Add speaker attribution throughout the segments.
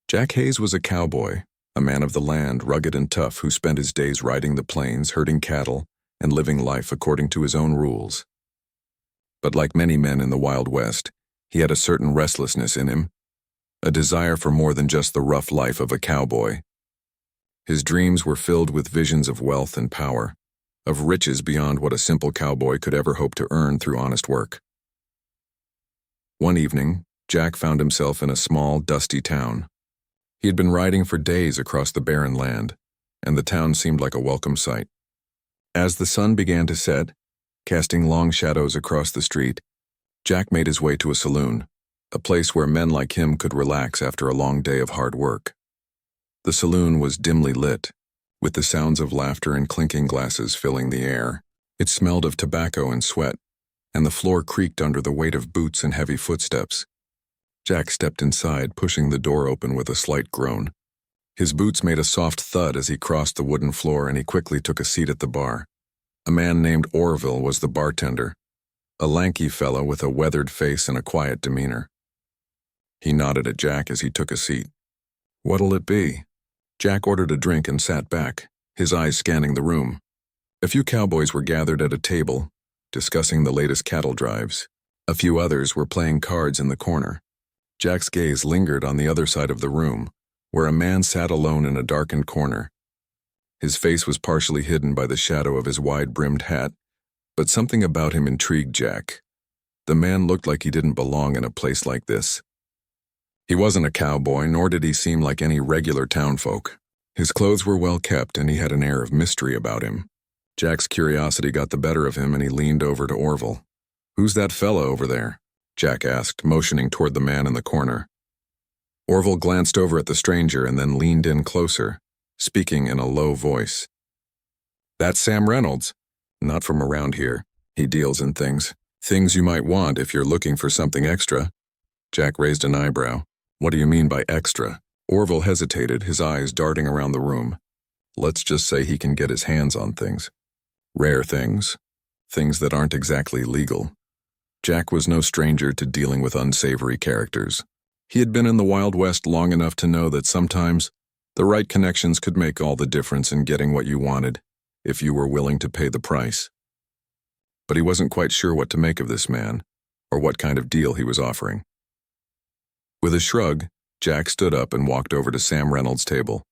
Speaker 1: Jack Hayes was a cowboy, a man of the land, rugged and tough, who spent his days riding the plains, herding cattle, and living life according to his own rules. But like many men in the Wild West, he had a certain restlessness in him, a desire for more than just the rough life of a cowboy. His dreams were filled with visions of wealth and power, of riches beyond what a simple cowboy could ever hope to earn through honest work. One evening, Jack found himself in a small, dusty town. He had been riding for days across the barren land, and the town seemed like a welcome sight. As the sun began to set, casting long shadows across the street, Jack made his way to a saloon, a place where men like him could relax after a long day of hard work. The saloon was dimly lit, with the sounds of laughter and clinking glasses filling the air. It smelled of tobacco and sweat, and the floor creaked under the weight of boots and heavy footsteps. Jack stepped inside, pushing the door open with a slight groan. His boots made a soft thud as he crossed the wooden floor, and he quickly took a seat at the bar. A man named Orville was the bartender, a lanky fellow with a weathered face and a quiet demeanor. He nodded at Jack as he took a seat. "What'll it be?" Jack ordered a drink and sat back, his eyes scanning the room. A few cowboys were gathered at a table, discussing the latest cattle drives. A few others were playing cards in the corner. Jack's gaze lingered on the other side of the room, where a man sat alone in a darkened corner. His face was partially hidden by the shadow of his wide-brimmed hat, but something about him intrigued Jack. The man looked like he didn't belong in a place like this. He wasn't a cowboy, nor did he seem like any regular townfolk. His clothes were well kept, and he had an air of mystery about him. Jack's curiosity got the better of him, and he leaned over to Orville. "Who's that fella over there?" Jack asked, motioning toward the man in the corner. Orville glanced over at the stranger and then leaned in closer, speaking in a low voice. "That's Sam Reynolds. Not from around here. He deals in things. Things you might want if you're looking for something extra." Jack raised an eyebrow. "What do you mean by extra?" Orville hesitated, his eyes darting around the room. "Let's just say he can get his hands on things. Rare things. Things that aren't exactly legal." Jack was no stranger to dealing with unsavory characters. He had been in the Wild West long enough to know that sometimes the right connections could make all the difference in getting what you wanted, if you were willing to pay the price. But he wasn't quite sure what to make of this man, or what kind of deal he was offering. With a shrug, Jack stood up and walked over to Sam Reynolds' table.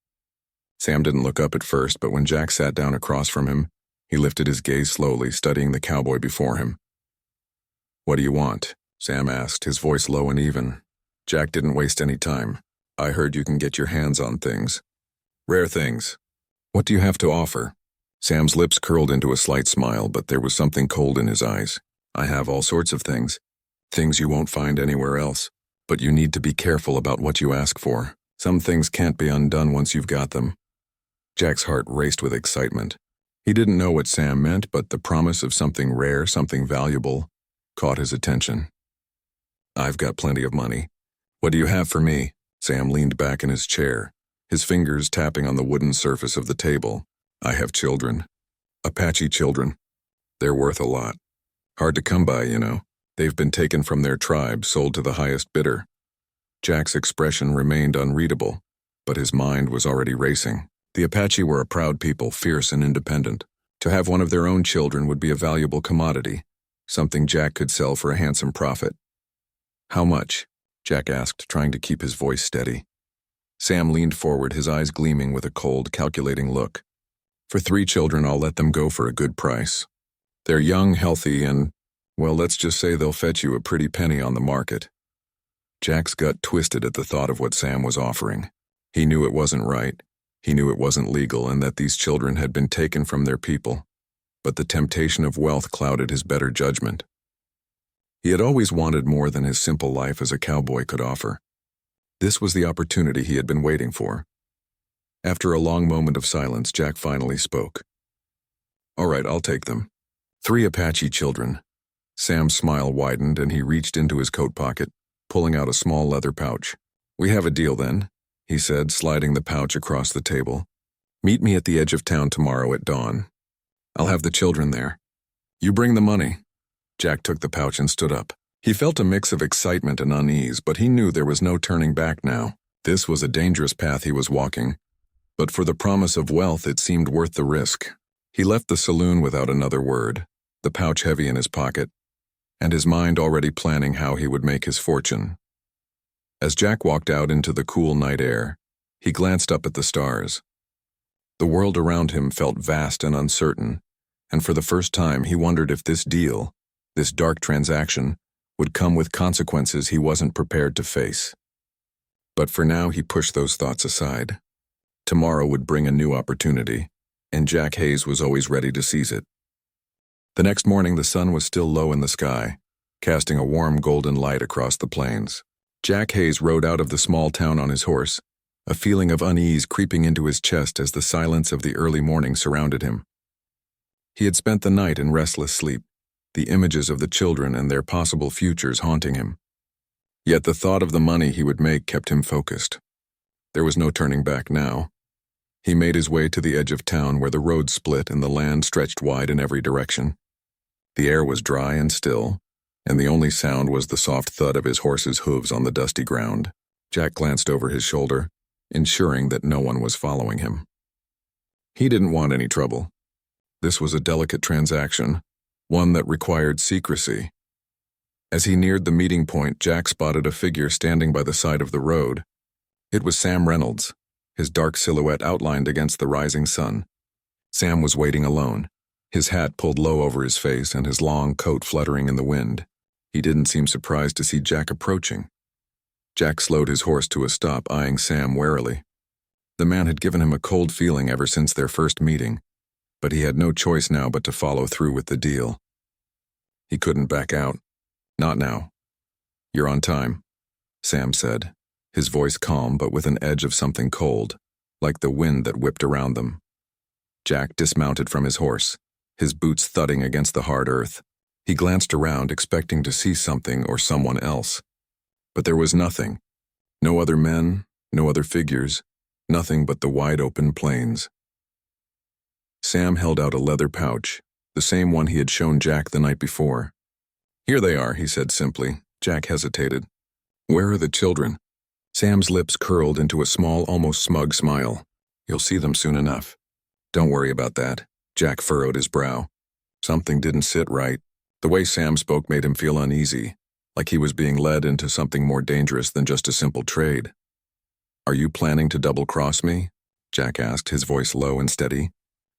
Speaker 1: Sam didn't look up at first, but when Jack sat down across from him, he lifted his gaze slowly, studying the cowboy before him. "What do you want?" Sam asked, his voice low and even. Jack didn't waste any time. "I heard you can get your hands on things. Rare things. What do you have to offer?" Sam's lips curled into a slight smile, but there was something cold in his eyes. "I have all sorts of things. Things you won't find anywhere else. But you need to be careful about what you ask for. Some things can't be undone once you've got them." Jack's heart raced with excitement. He didn't know what Sam meant, but the promise of something rare, something valuable, caught his attention. "I've got plenty of money. What do you have for me?" Sam leaned back in his chair, his fingers tapping on the wooden surface of the table. "I have children. Apache children. They're worth a lot. Hard to come by, you know. They've been taken from their tribe, sold to the highest bidder." Jack's expression remained unreadable, but his mind was already racing. The Apache were a proud people, fierce and independent. To have one of their own children would be a valuable commodity, something Jack could sell for a handsome profit. "How much?" Jack asked, trying to keep his voice steady. Sam leaned forward, his eyes gleaming with a cold, calculating look. "For 3 children, I'll let them go for a good price. They're young, healthy, and, well, let's just say they'll fetch you a pretty penny on the market." Jack's gut twisted at the thought of what Sam was offering. He knew it wasn't right. He knew it wasn't legal, and that these children had been taken from their people. But the temptation of wealth clouded his better judgment. He had always wanted more than his simple life as a cowboy could offer. This was the opportunity he had been waiting for. After a long moment of silence, Jack finally spoke. "All right, I'll take them. 3 Apache children." Sam's smile widened, and he reached into his coat pocket, pulling out a small leather pouch. "We have a deal then," he said, sliding the pouch across the table. "Meet me at the edge of town tomorrow at dawn. I'll have the children there. You bring the money." Jack took the pouch and stood up. He felt a mix of excitement and unease, but he knew there was no turning back now. This was a dangerous path he was walking, but for the promise of wealth it seemed worth the risk. He left the saloon without another word, the pouch heavy in his pocket, and his mind already planning how he would make his fortune. As Jack walked out into the cool night air, he glanced up at the stars. The world around him felt vast and uncertain, and for the first time he wondered if this deal, this dark transaction, would come with consequences he wasn't prepared to face. But for now he pushed those thoughts aside. Tomorrow would bring a new opportunity, and Jack Hayes was always ready to seize it. The next morning the sun was still low in the sky, casting a warm golden light across the plains. Jack Hayes rode out of the small town on his horse, a feeling of unease creeping into his chest as the silence of the early morning surrounded him. He had spent the night in restless sleep, the images of the children and their possible futures haunting him. Yet the thought of the money he would make kept him focused. There was no turning back now. He made his way to the edge of town where the road split and the land stretched wide in every direction. The air was dry and still, and the only sound was the soft thud of his horse's hooves on the dusty ground. Jack glanced over his shoulder, ensuring that no one was following him. He didn't want any trouble. This was a delicate transaction, one that required secrecy. As he neared the meeting point, Jack spotted a figure standing by the side of the road. It was Sam Reynolds, his dark silhouette outlined against the rising sun. Sam was waiting alone, his hat pulled low over his face and his long coat fluttering in the wind. He didn't seem surprised to see Jack approaching. Jack slowed his horse to a stop, eyeing Sam warily. The man had given him a cold feeling ever since their first meeting, but he had no choice now but to follow through with the deal. He couldn't back out. Not now. "You're on time," Sam said, his voice calm but with an edge of something cold, like the wind that whipped around them. Jack dismounted from his horse, his boots thudding against the hard earth. He glanced around, expecting to see something or someone else. But there was nothing. No other men, no other figures, nothing but the wide-open plains. Sam held out a leather pouch, the same one he had shown Jack the night before. "Here they are," he said simply. Jack hesitated. "Where are the children?" Sam's lips curled into a small, almost smug smile. "You'll see them soon enough." "Don't worry about that." Jack furrowed his brow. Something didn't sit right. The way Sam spoke made him feel uneasy, like he was being led into something more dangerous than just a simple trade. "Are you planning to double-cross me?" Jack asked, his voice low and steady.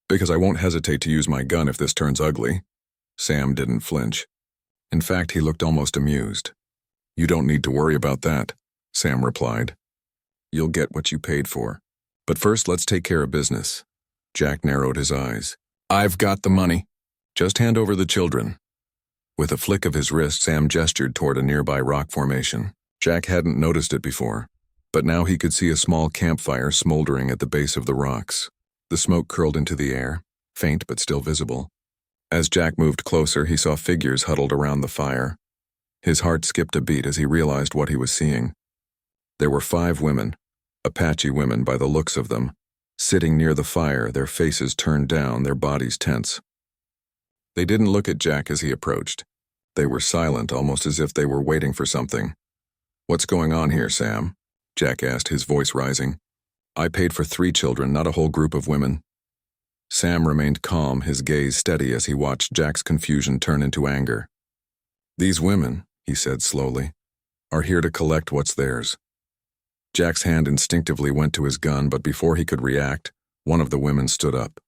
Speaker 1: "Because I won't hesitate to use my gun if this turns ugly." Sam didn't flinch. In fact, he looked almost amused. "You don't need to worry about that," Sam replied. "You'll get what you paid for. But first, let's take care of business." Jack narrowed his eyes. "I've got the money. Just hand over the children." With a flick of his wrist, Sam gestured toward a nearby rock formation. Jack hadn't noticed it before, but now he could see a small campfire smoldering at the base of the rocks. The smoke curled into the air, faint but still visible. As Jack moved closer, he saw figures huddled around the fire. His heart skipped a beat as he realized what he was seeing. There were 5 women, Apache women by the looks of them, sitting near the fire, their faces turned down, their bodies tense. They didn't look at Jack as he approached. They were silent, almost as if they were waiting for something. "What's going on here, Sam?" Jack asked, his voice rising. "I paid for 3 children, not a whole group of women." Sam remained calm, his gaze steady as he watched Jack's confusion turn into anger. "These women," he said slowly, "are here to collect what's theirs." Jack's hand instinctively went to his gun, but before he could react, one of the women stood up.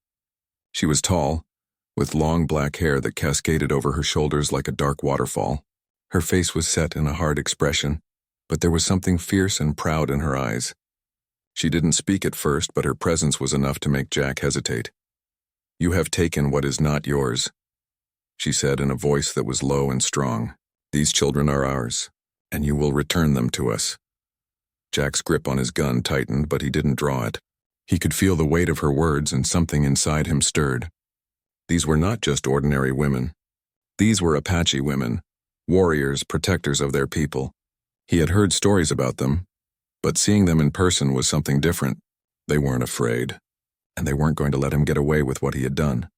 Speaker 1: She was tall, with long black hair that cascaded over her shoulders like a dark waterfall. Her face was set in a hard expression, but there was something fierce and proud in her eyes. She didn't speak at first, but her presence was enough to make Jack hesitate. "You have taken what is not yours," she said in a voice that was low and strong. "These children are ours, and you will return them to us." Jack's grip on his gun tightened, but he didn't draw it. He could feel the weight of her words, and something inside him stirred. These were not just ordinary women. These were Apache women, warriors, protectors of their people. He had heard stories about them, but seeing them in person was something different. They weren't afraid, and they weren't going to let him get away with what he had done.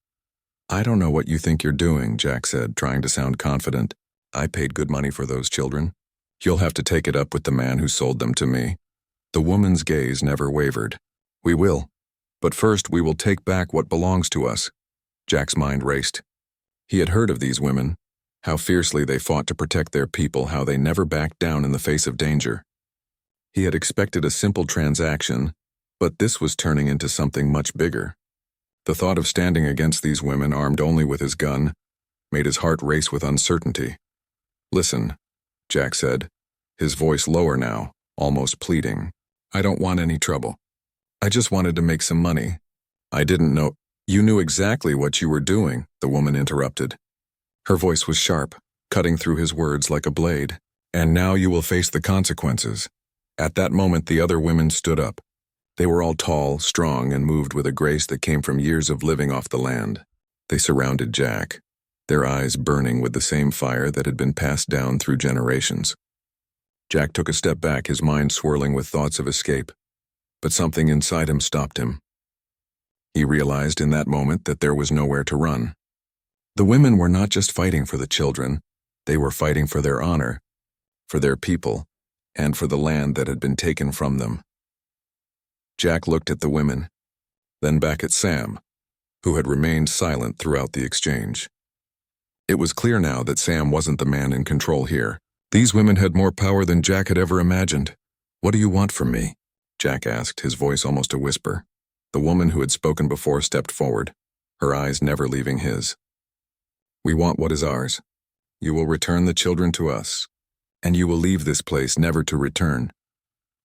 Speaker 1: "I don't know what you think you're doing," Jack said, trying to sound confident. "I paid good money for those children. You'll have to take it up with the man who sold them to me." The woman's gaze never wavered. "We will. But first we will take back what belongs to us." Jack's mind raced. He had heard of these women, how fiercely they fought to protect their people, how they never backed down in the face of danger. He had expected a simple transaction, but this was turning into something much bigger. The thought of standing against these women, armed only with his gun, made his heart race with uncertainty. "Listen," Jack said, his voice lower now, almost pleading. "I don't want any trouble. I just wanted to make some money. I didn't know—" "You knew exactly what you were doing," the woman interrupted. Her voice was sharp, cutting through his words like a blade. "And now you will face the consequences." At that moment, the other women stood up. They were all tall, strong, and moved with a grace that came from years of living off the land. They surrounded Jack, their eyes burning with the same fire that had been passed down through generations. Jack took a step back, his mind swirling with thoughts of escape, but something inside him stopped him. He realized in that moment that there was nowhere to run. The women were not just fighting for the children, they were fighting for their honor, for their people, and for the land that had been taken from them. Jack looked at the women, then back at Sam, who had remained silent throughout the exchange. It was clear now that Sam wasn't the man in control here. These women had more power than Jack had ever imagined. "What do you want from me?" Jack asked, his voice almost a whisper. The woman who had spoken before stepped forward, her eyes never leaving his. "We want what is ours. You will return the children to us, and you will leave this place never to return."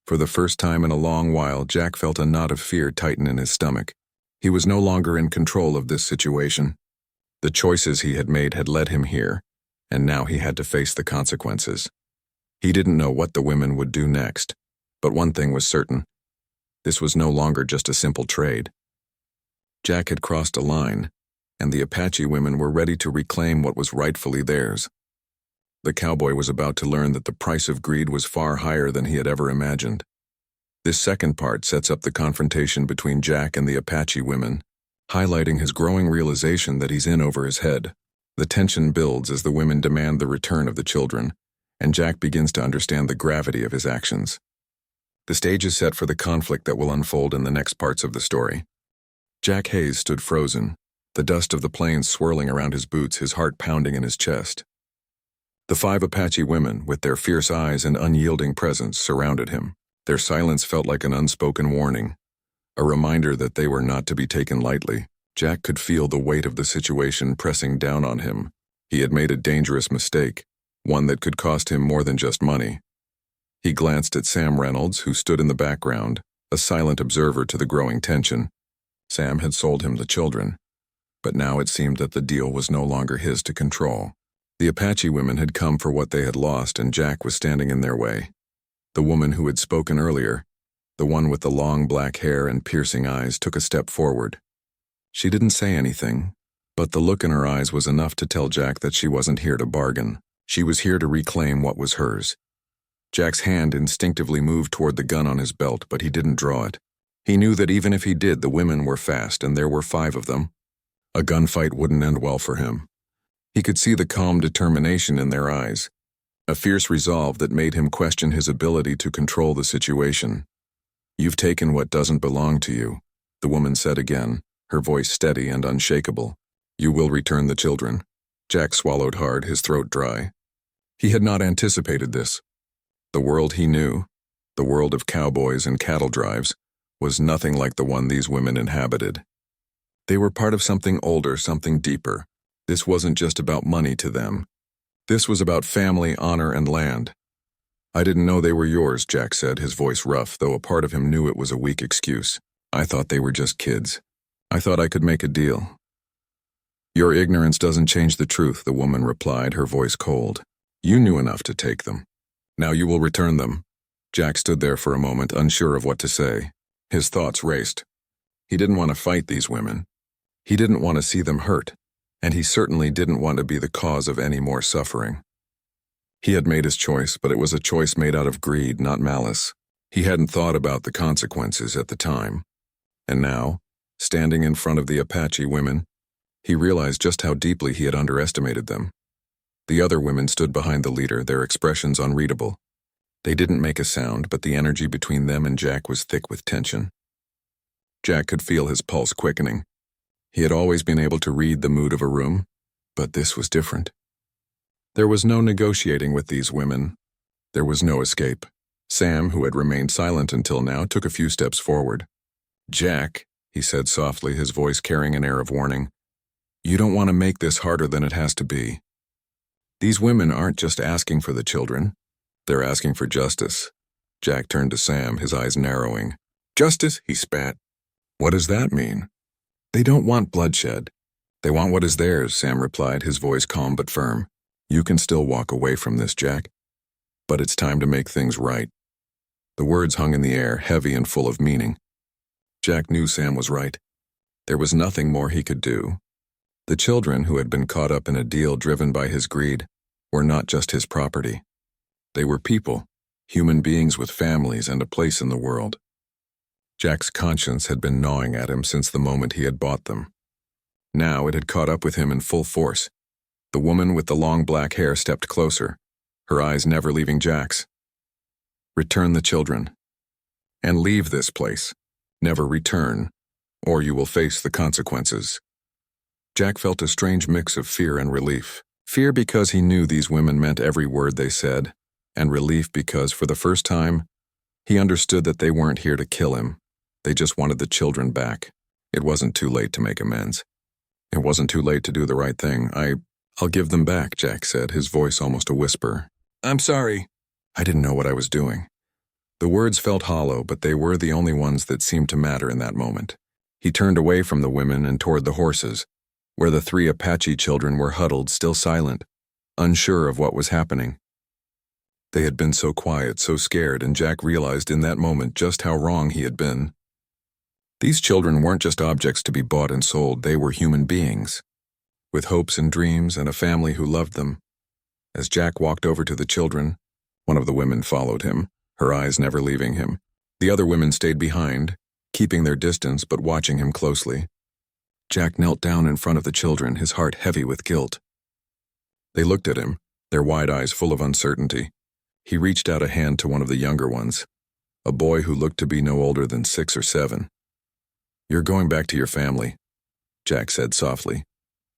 Speaker 1: For the first time in a long while, Jack felt a knot of fear tighten in his stomach. He was no longer in control of this situation. The choices he had made had led him here, and now he had to face the consequences. He didn't know what the women would do next, but one thing was certain. This was no longer just a simple trade. Jack had crossed a line, and the Apache women were ready to reclaim what was rightfully theirs. The cowboy was about to learn that the price of greed was far higher than he had ever imagined. This second part sets up the confrontation between Jack and the Apache women, highlighting his growing realization that he's in over his head. The tension builds as the women demand the return of the children, and Jack begins to understand the gravity of his actions. The stage is set for the conflict that will unfold in the next parts of the story. Jack Hayes stood frozen, the dust of the plains swirling around his boots, his heart pounding in his chest. The 5 Apache women, with their fierce eyes and unyielding presence, surrounded him. Their silence felt like an unspoken warning, a reminder that they were not to be taken lightly. Jack could feel the weight of the situation pressing down on him. He had made a dangerous mistake, one that could cost him more than just money. He glanced at Sam Reynolds, who stood in the background, a silent observer to the growing tension. Sam had sold him the children, but now it seemed that the deal was no longer his to control. The Apache women had come for what they had lost, and Jack was standing in their way. The woman who had spoken earlier, the one with the long black hair and piercing eyes, took a step forward. She didn't say anything, but the look in her eyes was enough to tell Jack that she wasn't here to bargain. She was here to reclaim what was hers. Jack's hand instinctively moved toward the gun on his belt, but he didn't draw it. He knew that even if he did, the women were fast, and there were 5 of them. A gunfight wouldn't end well for him. He could see the calm determination in their eyes, a fierce resolve that made him question his ability to control the situation. "You've taken what doesn't belong to you," the woman said again, her voice steady and unshakable. "You will return the children." Jack swallowed hard, his throat dry. He had not anticipated this. The world he knew, the world of cowboys and cattle drives, was nothing like the one these women inhabited. They were part of something older, something deeper. This wasn't just about money to them. This was about family, honor, and land. "I didn't know they were yours," Jack said, his voice rough, though a part of him knew it was a weak excuse. "I thought they were just kids. I thought I could make a deal." "Your ignorance doesn't change the truth," the woman replied, her voice cold. "You knew enough to take them. Now you will return them." Jack stood there for a moment, unsure of what to say. His thoughts raced. He didn't want to fight these women. He didn't want to see them hurt, and he certainly didn't want to be the cause of any more suffering. He had made his choice, but it was a choice made out of greed, not malice. He hadn't thought about the consequences at the time. And now, standing in front of the Apache women, he realized just how deeply he had underestimated them. The other women stood behind the leader, their expressions unreadable. They didn't make a sound, but the energy between them and Jack was thick with tension. Jack could feel his pulse quickening. He had always been able to read the mood of a room, but this was different. There was no negotiating with these women. There was no escape. Sam, who had remained silent until now, took a few steps forward. "Jack," he said softly, his voice carrying an air of warning, "you don't want to make this harder than it has to be. These women aren't just asking for the children. They're asking for justice." Jack turned to Sam, his eyes narrowing. "Justice?" he spat. "What does that mean?" "They don't want bloodshed. They want what is theirs," Sam replied, his voice calm but firm. "You can still walk away from this, Jack. But it's time to make things right." The words hung in the air, heavy and full of meaning. Jack knew Sam was right. There was nothing more he could do. The children, who had been caught up in a deal driven by his greed, were not just his property. They were people, human beings with families and a place in the world. Jack's conscience had been gnawing at him since the moment he had bought them. Now it had caught up with him in full force. The woman with the long black hair stepped closer, her eyes never leaving Jack's. "Return the children. And leave this place. Never return, or you will face the consequences." Jack felt a strange mix of fear and relief. Fear because he knew these women meant every word they said, and relief because, for the first time, he understood that they weren't here to kill him. They just wanted the children back. It wasn't too late to make amends. It wasn't too late to do the right thing. I'll give them back," Jack said, his voice almost a whisper. "I'm sorry. I didn't know what I was doing." The words felt hollow, but they were the only ones that seemed to matter in that moment. He turned away from the women and toward the horses, where the 3 Apache children were huddled, still silent, unsure of what was happening. They had been so quiet, so scared, and Jack realized in that moment just how wrong he had been. These children weren't just objects to be bought and sold, they were human beings, with hopes and dreams and a family who loved them. As Jack walked over to the children, one of the women followed him, her eyes never leaving him. The other women stayed behind, keeping their distance but watching him closely. Jack knelt down in front of the children, his heart heavy with guilt. They looked at him, their wide eyes full of uncertainty. He reached out a hand to one of the younger ones, a boy who looked to be no older than 6 or 7. "You're going back to your family," Jack said softly,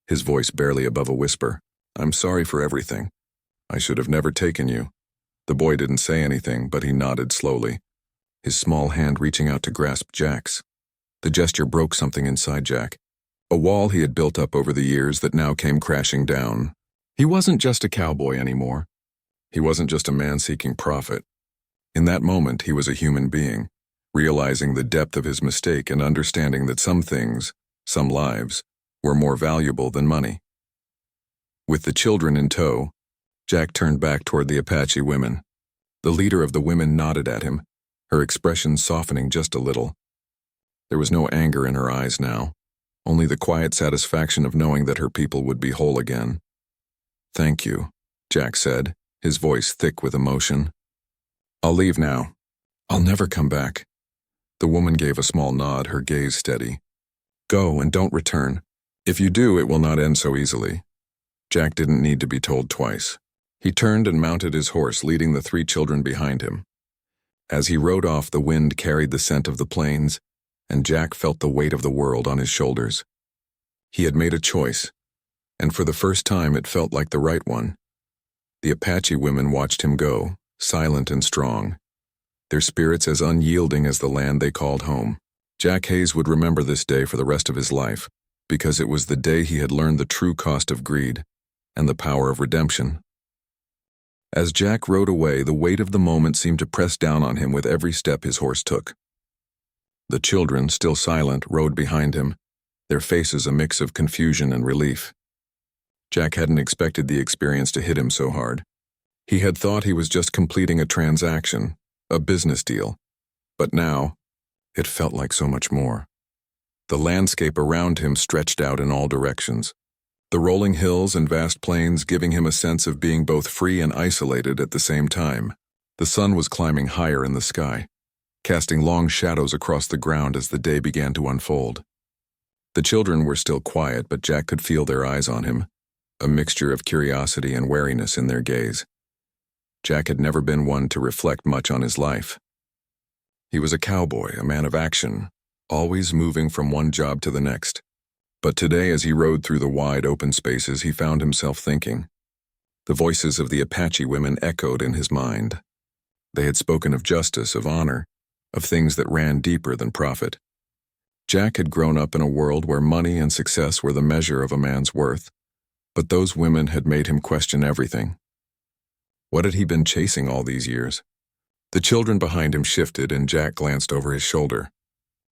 Speaker 1: his voice barely above a whisper. "I'm sorry for everything. I should have never taken you." The boy didn't say anything, but he nodded slowly, his small hand reaching out to grasp Jack's. The gesture broke something inside Jack, a wall he had built up over the years that now came crashing down. He wasn't just a cowboy anymore. He wasn't just a man seeking profit. In that moment, he was a human being, realizing the depth of his mistake and understanding that some things, some lives, were more valuable than money. With the children in tow, Jack turned back toward the Apache women. The leader of the women nodded at him, her expression softening just a little. There was no anger in her eyes now, only the quiet satisfaction of knowing that her people would be whole again. "Thank you," Jack said, his voice thick with emotion. "I'll leave now. I'll never come back." The woman gave a small nod, her gaze steady. "Go and don't return. If you do, it will not end so easily." Jack didn't need to be told twice. He turned and mounted his horse, leading the 3 children behind him. As he rode off, the wind carried the scent of the plains, and Jack felt the weight of the world on his shoulders. He had made a choice, and for the first time it felt like the right one. The Apache women watched him go, silent and strong, their spirits as unyielding as the land they called home. Jack Hayes would remember this day for the rest of his life, because it was the day he had learned the true cost of greed and the power of redemption. As Jack rode away, the weight of the moment seemed to press down on him with every step his horse took. The children, still silent, rode behind him, their faces a mix of confusion and relief. Jack hadn't expected the experience to hit him so hard. He had thought he was just completing a transaction, a business deal, but now it felt like so much more. The landscape around him stretched out in all directions, the rolling hills and vast plains giving him a sense of being both free and isolated at the same time. The sun was climbing higher in the sky, casting long shadows across the ground as the day began to unfold. The children were still quiet, but Jack could feel their eyes on him, a mixture of curiosity and wariness in their gaze. Jack had never been one to reflect much on his life. He was a cowboy, a man of action, always moving from one job to the next. But today, as he rode through the wide open spaces, he found himself thinking. The voices of the Apache women echoed in his mind. They had spoken of justice, of honor, of things that ran deeper than profit. Jack had grown up in a world where money and success were the measure of a man's worth, but those women had made him question everything. What had he been chasing all these years? The children behind him shifted, and Jack glanced over his shoulder.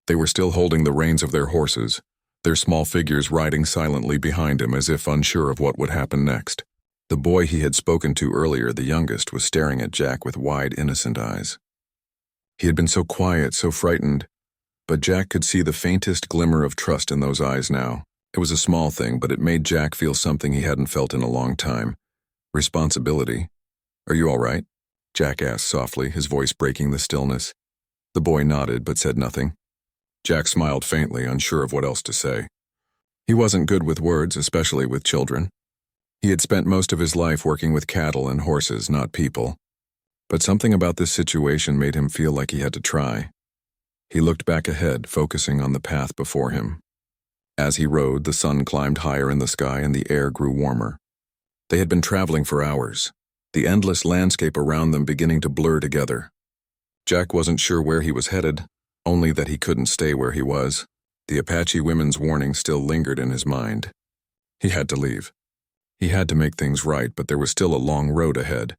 Speaker 1: They were still holding the reins of their horses, their small figures riding silently behind him as if unsure of what would happen next. The boy he had spoken to earlier, the youngest, was staring at Jack with wide, innocent eyes. He had been so quiet, so frightened, but Jack could see the faintest glimmer of trust in those eyes now. It was a small thing, but it made Jack feel something he hadn't felt in a long time. Responsibility. "Are you all right?" Jack asked softly, his voice breaking the stillness. The boy nodded but said nothing. Jack smiled faintly, unsure of what else to say. He wasn't good with words, especially with children. He had spent most of his life working with cattle and horses, not people. But something about this situation made him feel like he had to try. He looked back ahead, focusing on the path before him. As he rode, the sun climbed higher in the sky and the air grew warmer. They had been traveling for hours, the endless landscape around them beginning to blur together. Jack wasn't sure where he was headed, only that he couldn't stay where he was. The Apache women's warning still lingered in his mind. He had to leave. He had to make things right, but there was still a long road ahead.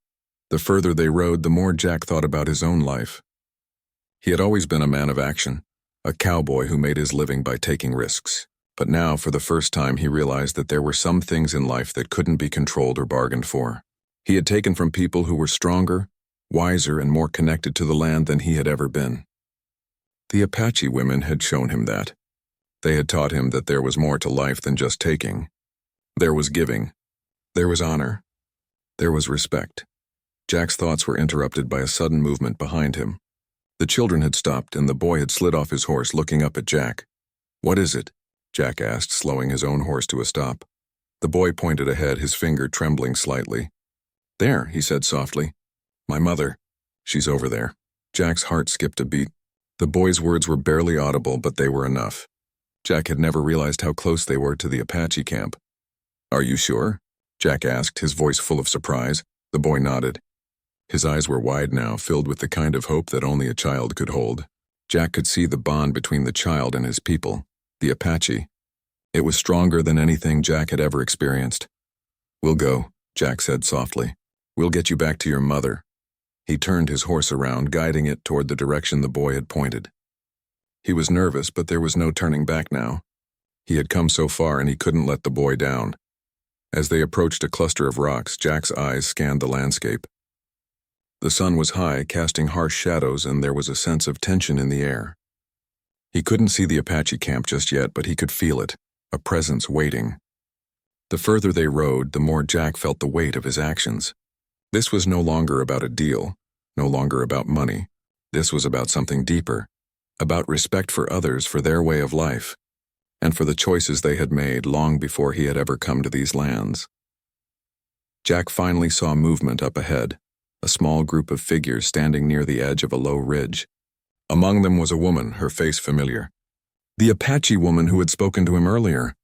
Speaker 1: The further they rode, the more Jack thought about his own life. He had always been a man of action, a cowboy who made his living by taking risks. But now, for the first time, he realized that there were some things in life that couldn't be controlled or bargained for. He had taken from people who were stronger, wiser, and more connected to the land than he had ever been. The Apache women had shown him that. They had taught him that there was more to life than just taking. There was giving. There was honor. There was respect. Jack's thoughts were interrupted by a sudden movement behind him. The children had stopped, and the boy had slid off his horse, looking up at Jack. "What is it?" Jack asked, slowing his own horse to a stop. The boy pointed ahead, his finger trembling slightly. "There," he said softly. "My mother. She's over there." Jack's heart skipped a beat. The boy's words were barely audible, but they were enough. Jack had never realized how close they were to the Apache camp. "Are you sure?" Jack asked, his voice full of surprise. The boy nodded. His eyes were wide now, filled with the kind of hope that only a child could hold. Jack could see the bond between the child and his people, the Apache. It was stronger than anything Jack had ever experienced. "We'll go," Jack said softly. "We'll get you back to your mother." He turned his horse around, guiding it toward the direction the boy had pointed. He was nervous, but there was no turning back now. He had come so far and he couldn't let the boy down. As they approached a cluster of rocks, Jack's eyes scanned the landscape. The sun was high, casting harsh shadows, and there was a sense of tension in the air. He couldn't see the Apache camp just yet, but he could feel it, a presence waiting. The further they rode, the more Jack felt the weight of his actions. This was no longer about a deal, no longer about money. This was about something deeper, about respect for others, for their way of life, and for the choices they had made long before he had ever come to these lands. Jack finally saw movement up ahead, a small group of figures standing near the edge of a low ridge. Among them was a woman, her face familiar. The Apache woman who had spoken to him earlier.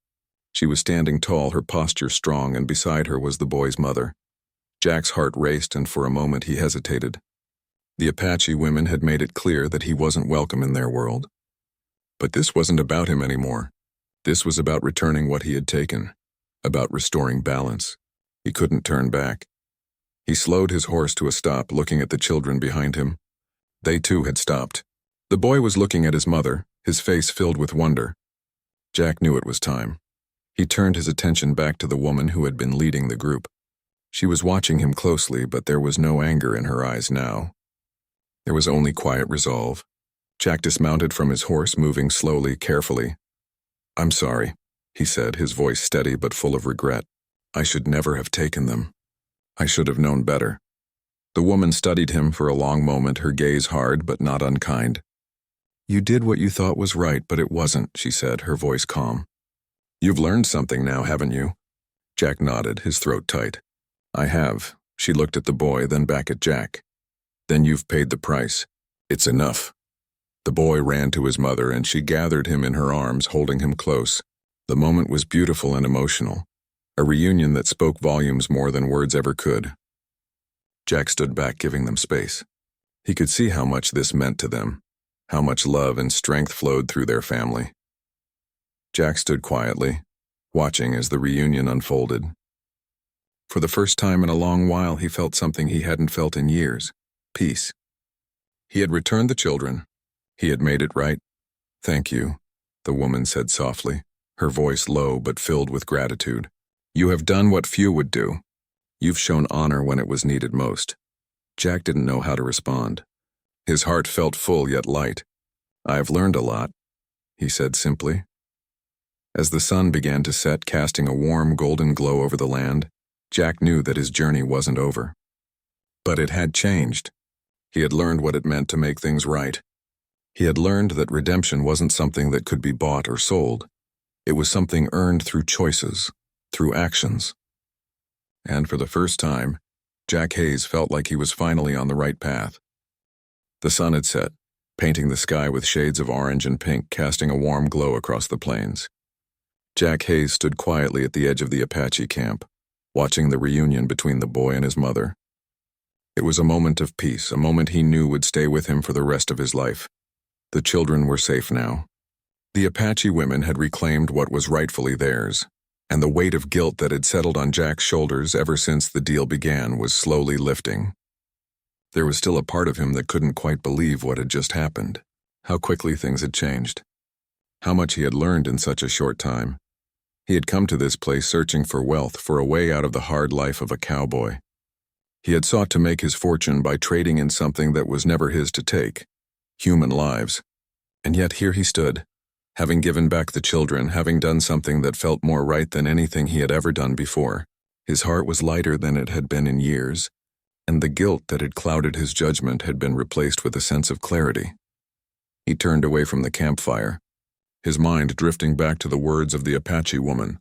Speaker 1: She was standing tall, her posture strong, and beside her was the boy's mother. Jack's heart raced, and for a moment he hesitated. The Apache women had made it clear that he wasn't welcome in their world. But this wasn't about him anymore. This was about returning what he had taken, about restoring balance. He couldn't turn back. He slowed his horse to a stop, looking at the children behind him. They too had stopped. The boy was looking at his mother, his face filled with wonder. Jack knew it was time. He turned his attention back to the woman who had been leading the group. She was watching him closely, but there was no anger in her eyes now. There was only quiet resolve. Jack dismounted from his horse, moving slowly, carefully. "I'm sorry," he said, his voice steady but full of regret. "I should never have taken them. I should have known better." The woman studied him for a long moment, her gaze hard but not unkind. "You did what you thought was right, but it wasn't," she said, her voice calm. "You've learned something now, haven't you?" Jack nodded, his throat tight. "I have, She looked at the boy, then back at Jack. Then you've paid the price. It's enough. The boy ran to his mother, and she gathered him in her arms, holding him close. The moment was beautiful and emotional, a reunion that spoke volumes more than words ever could. Jack stood back, giving them space. He could see how much this meant to them, how much love and strength flowed through their family. Jack stood quietly, watching as the reunion unfolded. For the first time in a long while, he felt something he hadn't felt in years: peace. He had returned the children. He had made it right. "Thank you," the woman said softly, her voice low but filled with gratitude. "You have done what few would do. You've shown honor when it was needed most." Jack didn't know how to respond. His heart felt full yet light. "I've learned a lot," he said simply. As the sun began to set, casting a warm golden glow over the land, Jack knew that his journey wasn't over. But it had changed. He had learned what it meant to make things right. He had learned that redemption wasn't something that could be bought or sold. It was something earned through choices, through actions. And for the first time, Jack Hayes felt like he was finally on the right path. The sun had set, painting the sky with shades of orange and pink, casting a warm glow across the plains. Jack Hayes stood quietly at the edge of the Apache camp, watching the reunion between the boy and his mother. It was a moment of peace, a moment he knew would stay with him for the rest of his life. The children were safe now. The Apache women had reclaimed what was rightfully theirs, and the weight of guilt that had settled on Jack's shoulders ever since the deal began was slowly lifting. There was still a part of him that couldn't quite believe what had just happened, how quickly things had changed, how much he had learned in such a short time. He had come to this place searching for wealth, for a way out of the hard life of a cowboy. He had sought to make his fortune by trading in something that was never his to take: human lives. And yet here he stood, having given back the children, having done something that felt more right than anything he had ever done before. His heart was lighter than it had been in years, and the guilt that had clouded his judgment had been replaced with a sense of clarity. He turned away from the campfire, his mind drifting back to the words of the Apache woman,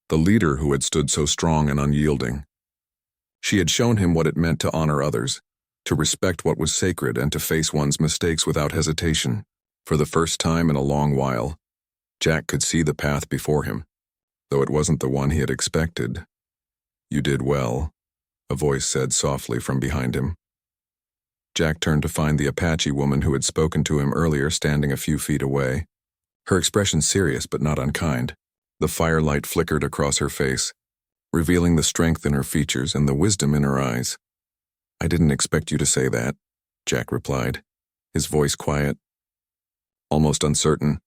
Speaker 1: the leader who had stood so strong and unyielding. She had shown him what it meant to honor others, to respect what was sacred, and to face one's mistakes without hesitation. For the first time in a long while, Jack could see the path before him, though it wasn't the one he had expected. "You did well," a voice said softly from behind him. Jack turned to find the Apache woman who had spoken to him earlier standing a few feet away, her expression serious but not unkind. The firelight flickered across her face, revealing the strength in her features and the wisdom in her eyes. "I didn't expect you to say that," Jack replied, his voice quiet, almost uncertain.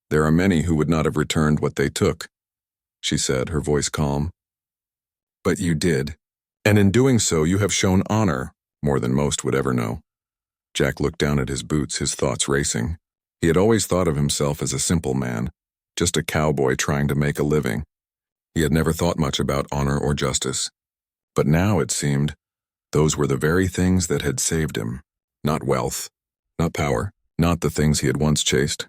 Speaker 1: "There are many who would not have returned what they took," she said, her voice calm. "But you did, and in doing so you have shown honor, more than most would ever know." Jack looked down at his boots, his thoughts racing. He had always thought of himself as a simple man, just a cowboy trying to make a living. He had never thought much about honor or justice. But now, it seemed, those were the very things that had saved him. Not wealth, not power, not the things he had once chased.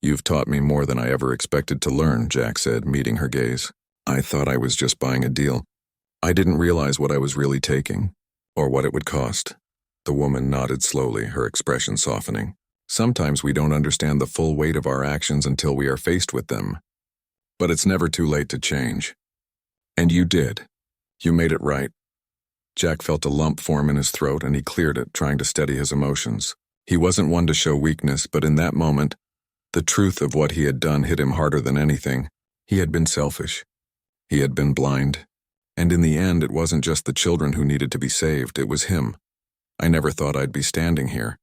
Speaker 1: "You've taught me more than I ever expected to learn," Jack said, meeting her gaze. "I thought I was just buying a deal. I didn't realize what I was really taking, or what it would cost." The woman nodded slowly, her expression softening. "Sometimes we don't understand the full weight of our actions until we are faced with them. But it's never too late to change. And you did. You made it right." Jack felt a lump form in his throat, and he cleared it, trying to steady his emotions. He wasn't one to show weakness, but in that moment, the truth of what he had done hit him harder than anything. He had been selfish. He had been blind. And in the end, it wasn't just the children who needed to be saved, it was him. "I never thought I'd be standing here,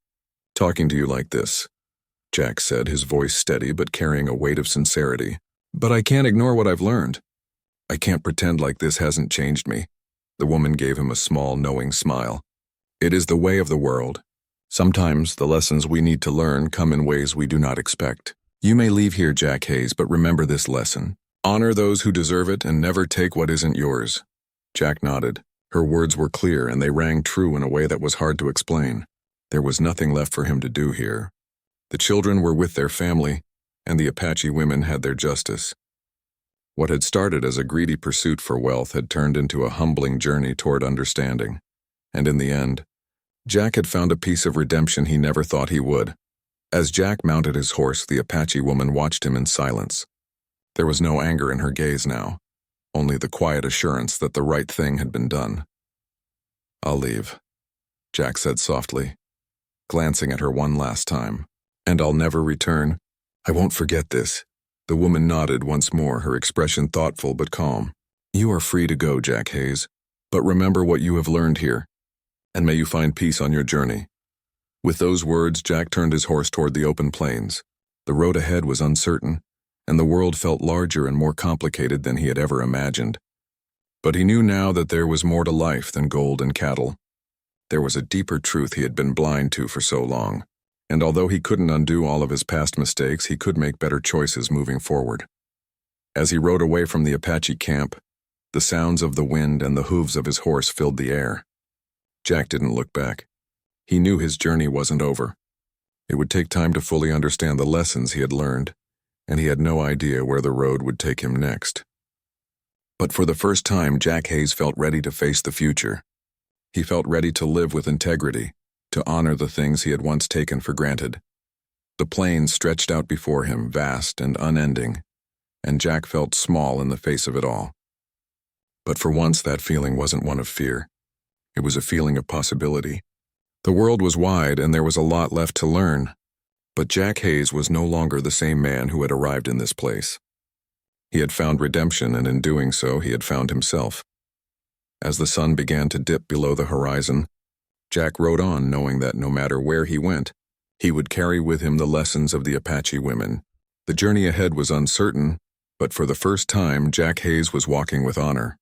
Speaker 1: talking to you like this," Jack said, his voice steady but carrying a weight of sincerity. "But I can't ignore what I've learned. I can't pretend like this hasn't changed me." The woman gave him a small, knowing smile. "It is the way of the world. Sometimes the lessons we need to learn come in ways we do not expect. You may leave here, Jack Hayes, but remember this lesson. Honor those who deserve it and never take what isn't yours." Jack nodded. Her words were clear, and they rang true in a way that was hard to explain. There was nothing left for him to do here. The children were with their family, and the Apache women had their justice. What had started as a greedy pursuit for wealth had turned into a humbling journey toward understanding. And in the end, Jack had found a piece of redemption he never thought he would. As Jack mounted his horse, the Apache woman watched him in silence. There was no anger in her gaze now, only the quiet assurance that the right thing had been done. "I'll leave," Jack said softly, glancing at her one last time. "And I'll never return. I won't forget this." The woman nodded once more, her expression thoughtful but calm. "You are free to go, Jack Hayes, but remember what you have learned here, and may you find peace on your journey." With those words, Jack turned his horse toward the open plains. The road ahead was uncertain, and the world felt larger and more complicated than he had ever imagined. But he knew now that there was more to life than gold and cattle. There was a deeper truth he had been blind to for so long. And although he couldn't undo all of his past mistakes, he could make better choices moving forward. As he rode away from the Apache camp, the sounds of the wind and the hooves of his horse filled the air. Jack didn't look back. He knew his journey wasn't over. It would take time to fully understand the lessons he had learned, and he had no idea where the road would take him next. But for the first time, Jack Hayes felt ready to face the future. He felt ready to live with integrity, to honor the things he had once taken for granted. The plains stretched out before him, vast and unending, and Jack felt small in the face of it all. But for once, that feeling wasn't one of fear. It was a feeling of possibility. The world was wide, and there was a lot left to learn. But Jack Hayes was no longer the same man who had arrived in this place. He had found redemption, and in doing so, he had found himself. As the sun began to dip below the horizon, Jack rode on, knowing that no matter where he went, he would carry with him the lessons of the Apache women. The journey ahead was uncertain, but for the first time, Jack Hayes was walking with honor.